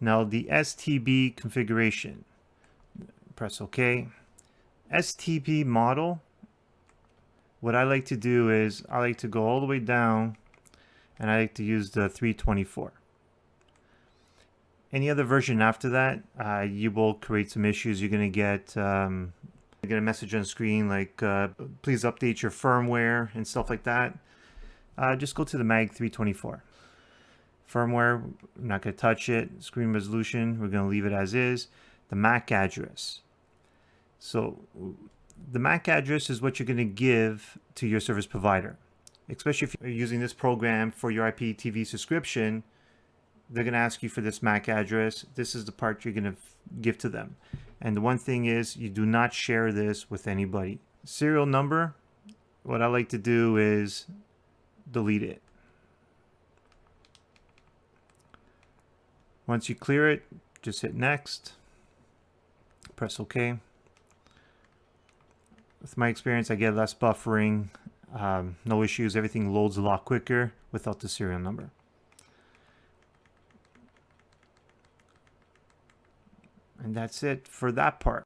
Now the STB configuration, press OK. STB model, what I like to do is I like to go all the way down and I like to use the 324. Any other version after that, you will create some issues. You're going to get a message on the screen like please update your firmware and stuff like that. Just go to the Mag 324. Firmware, I'm not going to touch it. Screen resolution, we're going to leave it as is. The MAC address. So the MAC address is what you're going to give to your service provider. Especially if you're using this program for your IPTV subscription, they're going to ask you for this MAC address. This is the part you're going to give to them. And the one thing is, you do not share this with anybody. Serial number, what I like to do is delete it. Once you clear it, just hit next, press OK. With my experience, I get less buffering, no issues, everything loads a lot quicker without the serial number. And that's it for that part.